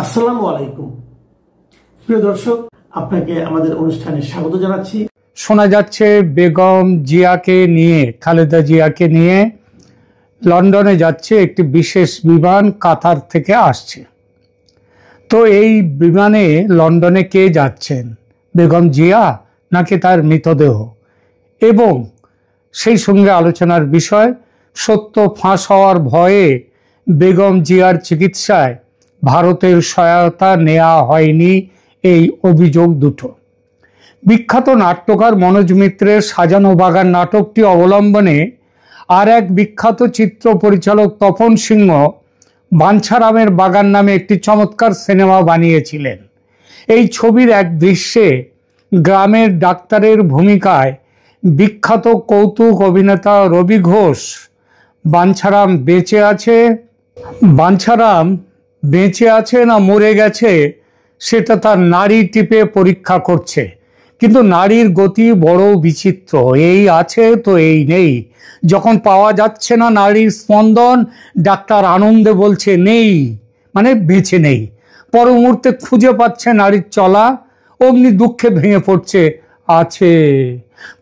আসসালামু আলাইকুম প্রিয় দর্শক, আপনাকে আমাদের অনুষ্ঠানে স্বাগত জানাচ্ছি। শোনা যাচ্ছে বেগম জিয়াকে নিয়ে, খালেদা জিয়াকে নিয়ে লন্ডনে যাচ্ছে একটি বিশেষ বিমান, কাতার থেকে আসছে। তো এই বিমানে লন্ডনে কে যাচ্ছেন, বেগম জিয়া নাকি তার মৃতদেহ? এবং সেই সঙ্গে আলোচনার বিষয়, সত্য ফাঁস হওয়ার ভয়ে বেগম জিয়ার চিকিৎসায় ভারতের সহায়তা নেওয়া হয়নি, এই অভিযোগ দুটো। বিখ্যাত নাট্যকার মনোজ মিত্রের সাজানো বাগান নাটকটি অবলম্বনে আর এক বিখ্যাত চিত্র পরিচালক তপন সিংহ বাঞ্ছারামের বাগান নামে একটি চমৎকার সিনেমা বানিয়েছিলেন। এই ছবির এক দৃশ্যে গ্রামের ডাক্তারের ভূমিকায় বিখ্যাত কৌতুক অভিনেতা রবি ঘোষ বাঞ্ছারাম বেঁচে আছে না মরে গেছে সেটা তার নাড়ি টিপে পরীক্ষা করছে। কিন্তু নাড়ির গতি বড় বিচিত্র, এই আছে তো এই নেই। যখন পাওয়া যাচ্ছে না নাড়ির স্পন্দন, ডাক্তার আনন্দে বলছে নেই, মানে বেঁচে নেই। পর মুহূর্তে খুঁজে পাচ্ছে নাড়ির চলা, অমনি দুঃখে ভেঙে পড়ছে আছে।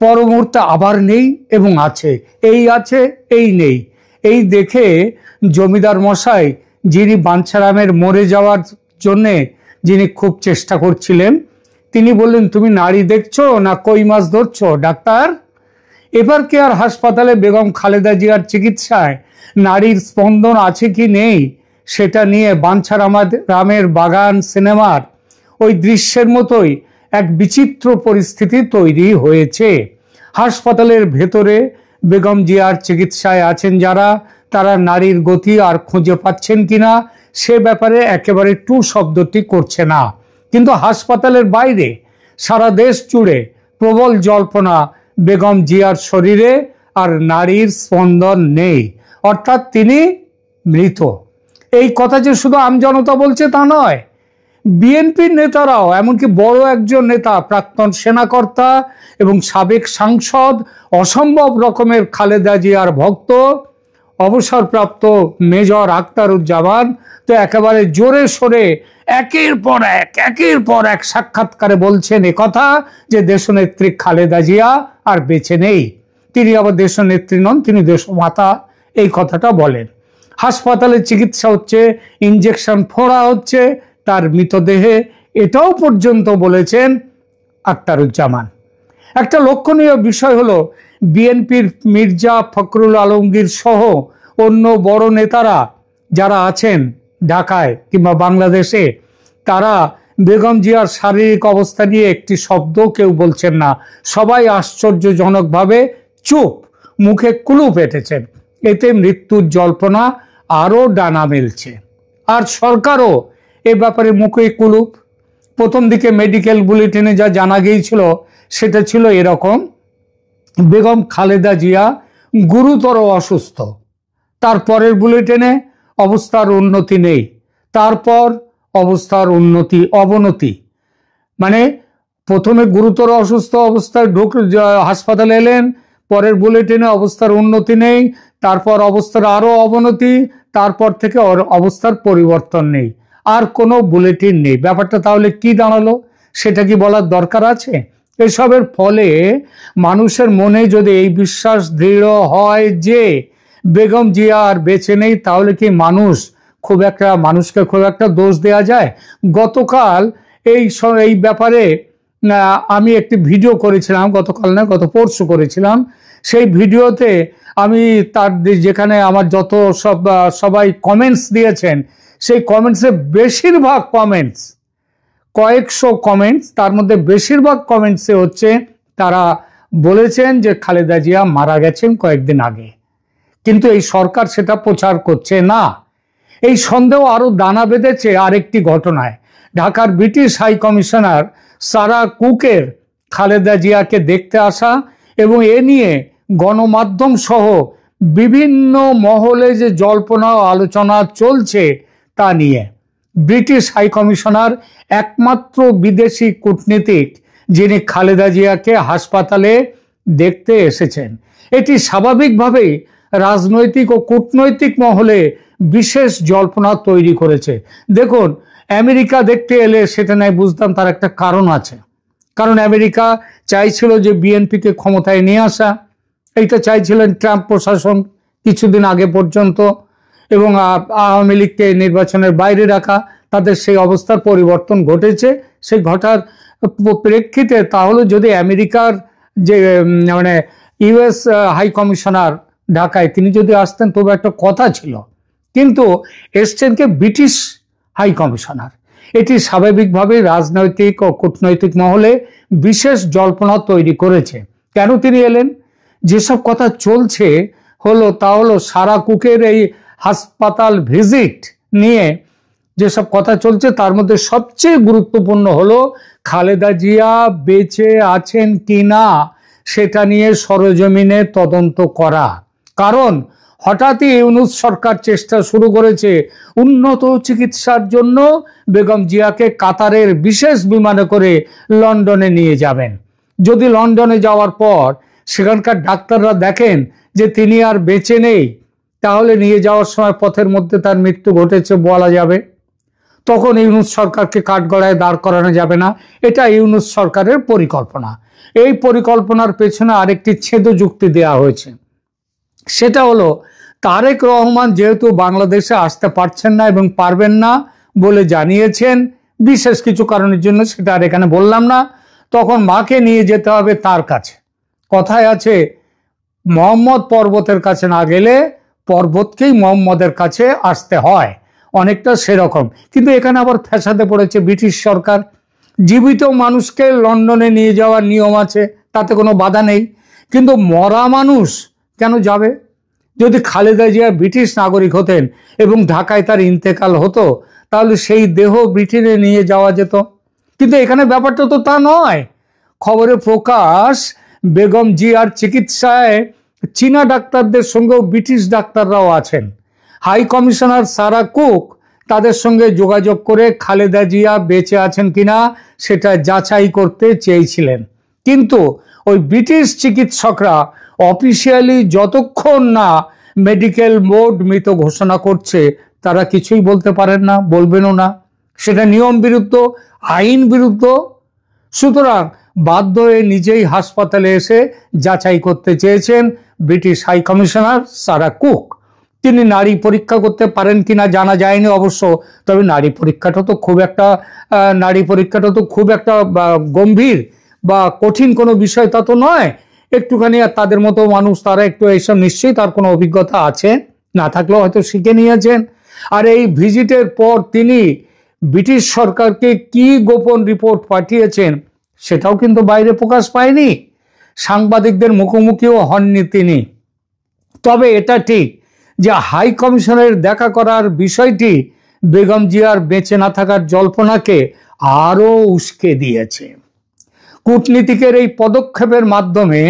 পর মুহূর্তে আবার নেই এবং আছে, এই আছে এই নেই। এই দেখে জমিদার মশাই, যিনি বাঞ্ছারামের মরে যাওয়ার জন্যে যিনি খুব চেষ্টা করছিলেন, তিনি বললেন, তুমি নাড়ি দেখছো না কই মাছ ধরছো ডাক্তার? এবার কি আর হাসপাতালে বেগম খালেদা জিয়ার চিকিৎসায় নাড়ির স্পন্দন আছে কি নেই সেটা নিয়ে বাঞ্ছারামের বাগান সিনেমার ওই দৃশ্যের মতোই এক বিচিত্র পরিস্থিতি তৈরি হয়েছে। হাসপাতালের ভেতরে বেগম জিয়ার চিকিৎসায় আছেন যারা, তারা নাড়ির গতি আর খুঁজে পাচ্ছেন কিনা সে ব্যাপারে একেবারে টু শব্দটি করছে না। কিন্তু হাসপাতালের বাইরে সারা দেশ জুড়ে প্রবল জল্পনা, বেগম জিয়ার শরীরে আর নাড়ির স্পন্দন নেই, অর্থাৎ তিনি মৃত। এই কথা যে শুধু আমজনতা বলছে তা নয়, বিএনপির নেতারাও, এমনকি বড় একজন নেতা, প্রাক্তন সেনাকর্তা এবং সাবেক সাংসদ, অসম্ভব রকমের খালেদা জিয়ার ভক্ত, অবসরপ্রাপ্ত মেজর আখতারুজ্জামান তো একেবারে জোরে সোরে একের পর এক সাক্ষাৎকারে বলছেন একথা যে দেশনেত্রী খালেদা জিয়া আর বেঁচে নেই। তিনি আবার দেশনেত্রী নন, তিনি দেশমাতা, এই কথাটা বলেন। হাসপাতালে চিকিৎসা হচ্ছে, ইনজেকশন ফোড়া হচ্ছে তার মৃতদেহে, এটাও পর্যন্ত বলেছেন আখতারুজ্জামান। একটা লক্ষণীয় বিষয় হলো, বিএনপির মির্জা ফখরুল আলমগীর সহ অন্য বড় নেতারা যারা আছেন ঢাকায় কিংবা বাংলাদেশে, তারা বেগম জিয়ার শারীরিক অবস্থা নিয়ে একটি শব্দ কেউ বলছেন না। সবাই আশ্চর্যজনকভাবে চুপ, মুখে কুলুপ এঁটেছেন। এতে মৃত্যুর জল্পনা আরও ডানা মেলছে। আর সরকারও এ ব্যাপারে মুখে কুলুপ। প্রথম দিকে মেডিকেল বুলেটিনে যা জানা গিয়েছিল সেটা ছিল এরকম: বেগম খালেদা জিয়া গুরুতর অসুস্থ। তারপরের বুলেটিনে অবস্থার উন্নতি নেই, তারপর অবস্থার অবনতি। মানে প্রথমে গুরুতর অসুস্থ অবস্থায় হাসপাতালে এলেন, পরের বুলেটিনে অবস্থার উন্নতি নেই, তারপর অবস্থার আরও অবনতি, তারপর থেকে অবস্থার পরিবর্তন নেই, আর কোনো বুলেটিন নেই। ব্যাপারটা তাহলে কি দাঁড়ালো সেটা কি বলার দরকার আছে? এসবের ফলে মানুষের মনে যদি এই বিশ্বাস দৃঢ় হয় যে বেগম জিয়া আর বেঁচে নেই, তাহলে কি মানুষকে খুব একটা দোষ দেয়া যায়? গতকাল এই ব্যাপারে আমি একটি ভিডিও করেছিলাম, গত পরশু করেছিলাম। সেই ভিডিওতে আমি তার যেখানে আমার যত সবাই কমেন্টস দিয়েছেন, সেই কমেন্টসে বেশিরভাগ কমেন্টস, কয়েকশো কমেন্টস, তার মধ্যে বেশিরভাগ কমেন্টসে হচ্ছে তারা বলেছেন যে খালেদা জিয়া মারা গেছেন কয়েকদিন আগে, কিন্তু এই সরকার সেটা প্রচার করছে না। এই সন্দেহ আরো দানা বেঁধেছে আরেকটি ঘটনায়। ঢাকার ব্রিটিশ হাই কমিশনার সারা কুকের খালেদা জিয়াকে দেখতে আসা এবং এ নিয়ে গণমাধ্যম সহ বিভিন্ন মহলে যে জল্পনা আলোচনা চলছে তা নিয়ে ব্রিটিশ হাই কমিশনার একমাত্র বিদেশি কূটনীতিক যিনি খালেদা জিয়াকে হাসপাতালে দেখতে এসেছেন। এটি স্বাভাবিকভাবেই রাজনৈতিক ও কূটনৈতিক মহলে বিশেষ জল্পনা তৈরি করেছে। দেখুন, আমেরিকা দেখতে এলে সেটা নাই বুঝতাম, তার একটা কারণ আছে। কারণ আমেরিকা চাইছিল যে বিএনপিকে ক্ষমতায় নিয়ে আসা, এইটা চাইছিলেন ট্রাম্প প্রশাসন কিছুদিন আগে পর্যন্ত, এবং আওয়ামী লীগকে নির্বাচনের বাইরে রাখা। তাদের সেই অবস্থার পরিবর্তন ঘটেছে। সেই ঘটার প্রেক্ষিতে তাহলে যদি আমেরিকার যে মানে ইউএস হাই কমিশনার ঢাকায় তিনি যদি আসতেন তবে একটা কথা ছিল, কিন্তু এসছেন কে ব্রিটিশ হাই কমিশনার। এটি স্বাভাবিকভাবে রাজনৈতিক ও কূটনৈতিক মহলে বিশেষ জল্পনা তৈরি করেছে। কেন তিনি এলেন? যেসব কথা চলছে তা হলো সারা কুকের এই হাসপাতাল ভিজিট নিয়ে যেসব কথা চলছে তার মধ্যে সবচেয়ে গুরুত্বপূর্ণ হলো খালেদা জিয়া বেঁচে আছেন কিনা সেটা নিয়ে সরেজমিনে তদন্ত করা। কারণ হঠাৎই ইউনূস সরকার চেষ্টা শুরু করেছে উন্নত চিকিৎসার জন্য বেগম জিয়াকে কাতারের বিশেষ বিমানে করে লন্ডনে নিয়ে যাবেন। যদি লন্ডনে যাওয়ার পর সেখানকার ডাক্তাররা দেখেন যে তিনি আর বেঁচে নেই, তাহলে নিয়ে যাওয়ার সময় পথের মধ্যে তার মৃত্যু ঘটেছে বলা যাবে। তখন ইউনূস সরকারকে কাঠগড়ায় দাঁড় করানো যাবে না। এটা ইউনূস সরকারের পরিকল্পনা। এই পরিকল্পনার পেছনে আরেকটি ছেদ যুক্তি দেওয়া হয়েছে। সেটা হলো তারেক রহমান যেহেতু বাংলাদেশে আসতে পারছেন না এবং পারবেন না বলে জানিয়েছেন বিশেষ কিছু কারণের জন্য, সেটা আর এখানে বললাম না, তখন মাকে নিয়ে যেতে হবে তার কাছে। কথায় আছে মোহাম্মদ পর্বতের কাছে না গেলে পর্বতকেই মোহাম্মদের কাছে আসতে হয়, অনেকটা সেরকম। কিন্তু এখানে আবার ফ্যাসাদে পড়েছে ব্রিটিশ সরকার। জীবিত মানুষকে লন্ডনে নিয়ে যাওয়ার নিয়ম আছে, তাতে কোনো বাধা নেই, কিন্তু মরা মানুষ কেন যাবে? যদি খালেদা জিয়া ব্রিটিশ নাগরিক হতেন এবং ঢাকায় তার ইন্তেকাল হতো, তাহলে সেই দেহ ব্রিটেনে নিয়ে যাওয়া যেত। কিন্তু এখানে ব্যাপারটা তো তা নয়। খবরে প্রকাশ বেগম জিয়ার চিকিৎসায় চীনা ডাক্তারদের সঙ্গেও ব্রিটিশ ডাক্তাররাও আছেন। হাই কমিশনার সারা কুক তাদের সঙ্গে যোগাযোগ করে খালেদা জিয়া বেঁচে আছেন কিনা সেটা যাচাই করতে চেয়েছিলেন। কিন্তু ওই ব্রিটিশ চিকিৎসকরা অফিসিয়ালি যতক্ষণ না মেডিকেল বোর্ড মৃত ঘোষণা করছে তারা কিছুই বলতে পারেন না, বলবেনও না। সেটা নিয়ম বিরুদ্ধ, আইন বিরুদ্ধ। সুতরাং বাধ্য হয়ে নিজেই হাসপাতালে এসে যাচাই করতে চেয়েছেন British high commissioner Sarah Cook. তিনি নারী পরীক্ষা করতে পারেন কিনা জানা যায়নি অবশ্য, তবে নারী পরীক্ষাটা তো খুব একটা গম্ভীর বা কঠিন কোনো বিষয় তা তো নয়। একটুখানি আর তাদের মতো মানুষ, তারা একটু এইসব নিশ্চয়ই তার কোনো অভিজ্ঞতা আছে, না থাকলেও হয়তো শিখে নিয়েছেন। আর এই ভিজিটের পর তিনি ব্রিটিশ সরকারকে কি গোপন রিপোর্ট পাঠিয়েছেন সেটাও কিন্তু বাইরে প্রকাশ পায়নি, সাংবাদিকদের মুখোমুখিও হননি তিনি। তবে এটা ঠিক যে হাই কমিশনের দেখা করার বিষয়টি বেগম জিয়ার বেঁচে না থাকার জল্পনাকে আরও উস্কে দিয়েছে। কূটনীতিকের এই পদক্ষেপের মাধ্যমে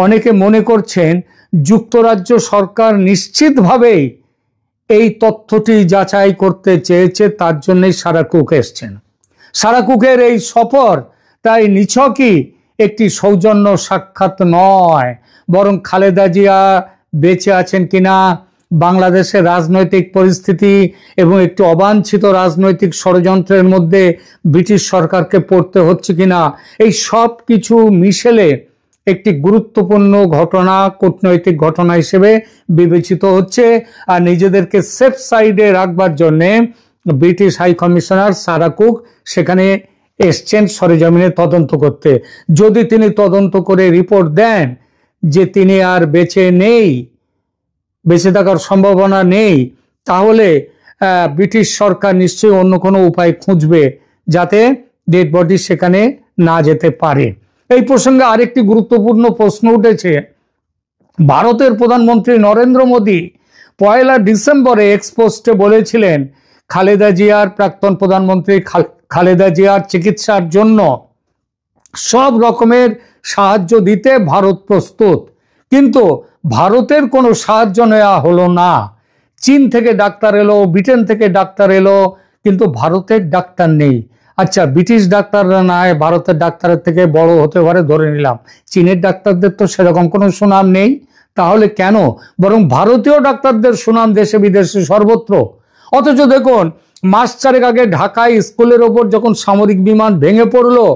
অনেকে মনে করছেন যুক্তরাজ্য সরকার নিশ্চিতভাবেই এই তথ্যটি যাচাই করতে চেয়েছে, তার জন্যই সারা কুক এসছেন। সারা কুকের এই সফর তাই নিছকই একটি সৌজন্য সাক্ষাৎ নয়, বরং খালেদা জিয়া বেঁচে আছেন কিনা, বাংলাদেশের রাজনৈতিক পরিস্থিতি এবং একটি অবাঞ্ছিত রাজনৈতিক ষড়যন্ত্রের মধ্যে ব্রিটিশ সরকারকে পড়তে হচ্ছে কিনা, এই সব কিছু মিশেলে একটি গুরুত্বপূর্ণ ঘটনা, কূটনৈতিক ঘটনা হিসেবে বিবেচিত হচ্ছে। আর নিজেদেরকে সেফ সাইডে রাখবার জন্যে British high commissioner Sarah Cook সেখানে এসছেন সরেজমিনে তদন্ত করতে। যদি তিনি তদন্ত করে রিপোর্ট দেন যে তিনি আর বেঁচে থাকার সম্ভাবনা নেই, তাহলে ব্রিটিশ সরকার নিশ্চয়ই অন্য কোনো উপায় খুঁজবে যাতে ডেড বডি সেখানে না যেতে পারে। এই প্রসঙ্গে আরেকটি গুরুত্বপূর্ণ প্রশ্ন উঠেছে। ভারতের প্রধানমন্ত্রী নরেন্দ্র মোদী 1 ডিসেম্বরে এক্সপোস্টে বলেছিলেন প্রাক্তন প্রধানমন্ত্রী খালেদা জিয়ার চিকিৎসার জন্য সব রকমের সাহায্য দিতে ভারত প্রস্তুত। কিন্তু ভারতের কোনো সাহায্য নেওয়া হলো না। চীন থেকে ডাক্তার এলো, ব্রিটেন থেকে ডাক্তার এলো, কিন্তু ভারতের ডাক্তার নেই। আচ্ছা, ব্রিটিশ ডাক্তাররা না হয় ভারতের ডাক্তারের থেকে বড় হতে পারে ধরে নিলাম, চীনের ডাক্তারদের তো সেরকম কোনো সুনাম নেই, তাহলে কেন? বরং ভারতীয় ডাক্তারদের সুনাম দেশে বিদেশে সর্বত্র। অথচ দেখুন, মাস চারেক আগে ঢাকায় স্কুলের ওপর যখন সামরিক বিমান ভেঙে পড়লো,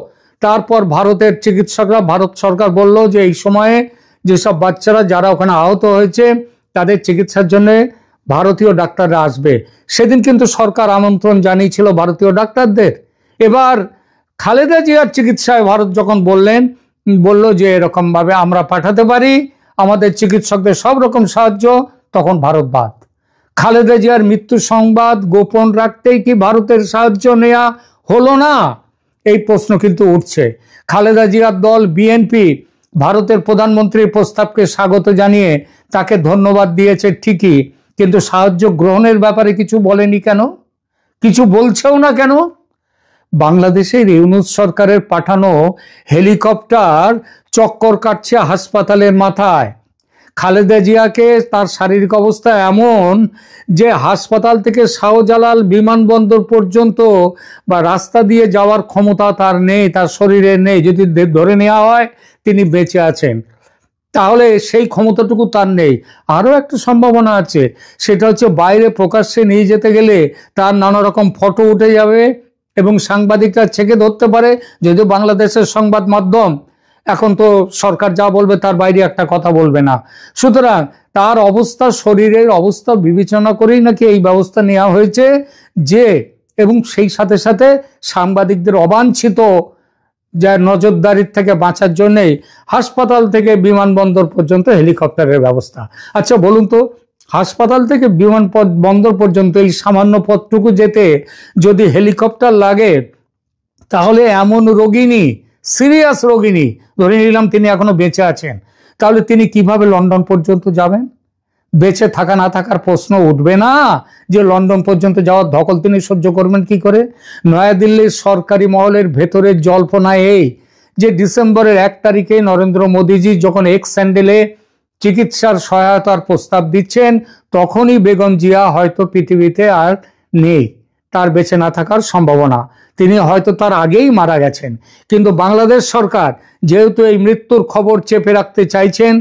তারপর ভারতের চিকিৎসকরা, ভারত সরকার বলল যে এই সময়ে যেসব বাচ্চারা যারা ওখানে আহত হয়েছে তাদের চিকিৎসার জন্য ভারতীয় ডাক্তাররা আসবে। সেদিন কিন্তু সরকার আমন্ত্রণ জানিয়েছিল ভারতীয় ডাক্তারদের। এবার খালেদা জিয়ার চিকিৎসায় ভারত যখন বলল যে এরকম ভাবে আমরা পাঠাতে পারি, আমাদের চিকিৎসকদের সব রকম সাহায্য, তখন ভারত বাদ। খালেদা জিয়ার মৃত্যু সংবাদ গোপন রাখতেই কি ভারতের সাহায্য নেওয়া হলো না? এই প্রশ্ন কিন্তু উঠছে। খালেদা জিয়ার দল বিএনপি ভারতের প্রধানমন্ত্রীর প্রস্তাবকে স্বাগত জানিয়ে তাকে ধন্যবাদ দিয়েছে ঠিকই, কিন্তু সাহায্য গ্রহণের ব্যাপারে কিছু বলেনি কেন? কিছু বলছেও না কেন? বাংলাদেশের ইউনূস সরকারের পাঠানো হেলিকপ্টার চক্কর কাটছে হাসপাতালের মাথায়। খালেদা জিয়াকে তার শারীরিক অবস্থা এমন যে হাসপাতাল থেকে শাহজালাল বিমানবন্দর পর্যন্ত বা রাস্তা দিয়ে যাওয়ার ক্ষমতা তার নেই, তার শরীরে নেই। যদি ধরে নেওয়া হয় তিনি বেঁচে আছেন, তাহলে সেই ক্ষমতাটুকু তার নেই। আরও একটা সম্ভাবনা আছে, সেটা হচ্ছে বাইরে প্রকাশ্যে নিয়ে যেতে গেলে তার নানা রকম ফটো উঠে যাবে এবং সাংবাদিকরা ছেঁকে ধরতে পারে। যদিও বাংলাদেশের সংবাদ মাধ্যম এখন তো সরকার যা বলবে তার বাইরে একটা কথা বলবে না। সুতরাং তার অবস্থা, শরীরের অবস্থা বিবেচনা করেই নাকি এই ব্যবস্থা নেওয়া হয়েছে যে, এবং সেই সাথে সাথে সাংবাদিকদের অবাঞ্ছিত যা নজরদারির থেকে বাঁচার জন্যই হাসপাতাল থেকে বিমানবন্দর পর্যন্ত হেলিকপ্টারের ব্যবস্থা। আচ্ছা বলুন তো, হাসপাতাল থেকে বিমানবন্দর পর্যন্ত এই সামান্য পথটুকু যেতে যদি হেলিকপ্টার লাগে, তাহলে এমন রোগিনী, সিরিয়াস রোগিনী, ধরে নিলাম তিনি এখনো বেঁচে আছেন, তাহলে তিনি কিভাবে লন্ডন পর্যন্ত যাবেন? বেঁচে থাকা না থাকার প্রশ্ন উঠবে না যে লন্ডন পর্যন্ত যাওয়ার ধকল তিনি সহ্য করবেন কি করে? নয়াদিল্লির সরকারি মহলের ভেতরের জল্পনা এই যে ডিসেম্বরের 1 তারিখে নরেন্দ্র মোদীজি যখন এক্স স্যান্ডেলে চিকিৎসার সহায়তার প্রস্তাব দিচ্ছেন, তখনই বেগম জিয়া হয়তো পৃথিবীতে আর নেই, তার বেঁচে না থাকার সম্ভাবনা, তিনি হয়তো তার আগেই মারা গেছেন। কিন্তু বাংলাদেশ সরকার যেহেতু এই মৃত্যুর খবর চেপে রাখতে চাইছেন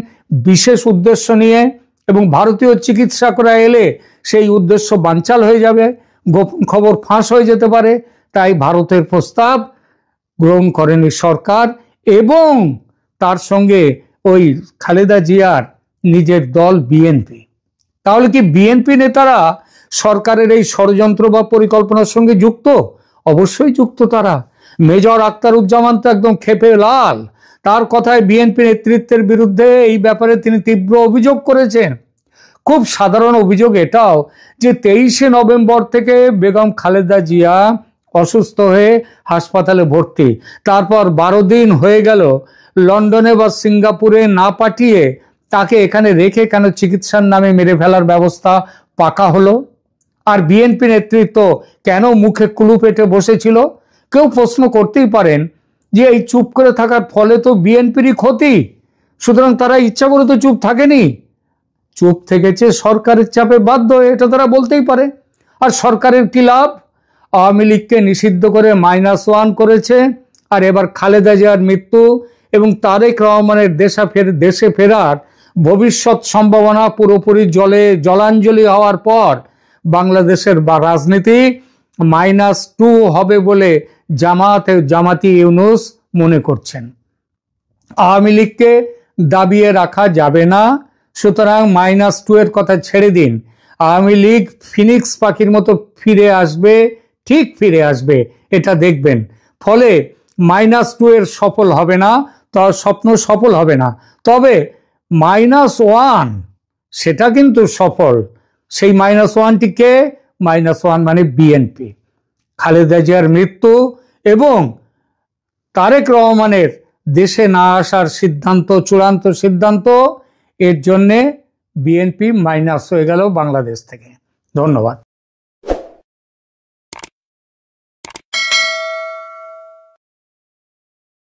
বিশেষ উদ্দেশ্য নিয়ে, এবং ভারতীয় চিকিৎসকরা এলে সেই উদ্দেশ্য বানচাল হয়ে যাবে, গোপন খবর ফাঁস হয়ে যেতে পারে, তাই ভারতের প্রস্তাব গ্রহণ করেনি সরকার এবং তার সঙ্গে ওই খালেদা জিয়ার নিজের দল বিএনপি। তাহলে কি বিএনপি নেতারা সরকারের এই ষড়যন্ত্র বা পরিকল্পনার সঙ্গে যুক্ত? অবশ্যই যুক্ত তারা। মেজর আখতারুজ্জামান তো একদম ক্ষেপে লাল। তার কথায় বিএনপি নেতৃত্বের বিরুদ্ধে এই ব্যাপারে তিনি তীব্র অভিযোগ করেছেন। খুব সাধারণ অভিযোগ এটাও যে 23শে নভেম্বর থেকে বেগম খালেদা জিয়া অসুস্থ হয়ে হাসপাতালে ভর্তি, তারপর 12 দিন হয়ে গেল, লন্ডনে বা সিঙ্গাপুরে না পাঠিয়ে তাকে এখানে রেখে কেন চিকিৎসার নামে মেরে ফেলার ব্যবস্থা পাকা হলো? আর বিএনপি নেতৃত্ব কেন মুখে কুলু পেটে বসেছিল? কেউ প্রশ্ন করতেই পারেন যে এই চুপ করে থাকার ফলে তো বিএনপিরই ক্ষতি, সুতরাং তারা ইচ্ছা করে তো চুপ থাকেনি, চুপ থেকেছে সরকারের চাপে বাধ্য হয়ে, এটা তারা বলতেই পারে। আর সরকারের কি লাভ? আওয়ামী লীগকে নিষিদ্ধ করে -1 করেছে, আর এবার খালেদা জিয়ার মৃত্যু এবং তারেক রহমানের দেশে ফেরার ভবিষ্যৎ সম্ভাবনা পুরোপুরি জলাঞ্জলি হওয়ার পর বাংলাদেশের রাজনীতি -2 হবে বলে জামাতি ইউনূস মনে করছেন। আওয়ামী লীগকে দাবিয়ে রাখা যাবে না, সুতরাং -2 এর কথা ছেড়ে দিন। আওয়ামী লীগ ফিনিক্স পাখির মতো ফিরে আসবে, ঠিক ফিরে আসবে, এটা দেখবেন। ফলে -2 এর সফল হবে না, তার স্বপ্ন সফল হবে না, তবে -1 সেটা কিন্তু সফল। সেই -1টি কে? -1 মানে বিএনপি। খালেদা জিয়ার মৃত্যু এবং তারেক রহমানের দেশে না আসার সিদ্ধান্ত, চূড়ান্ত সিদ্ধান্ত, এর জন্যে বিএনপি মাইনাস হয়ে গেল বাংলাদেশ থেকে। ধন্যবাদ।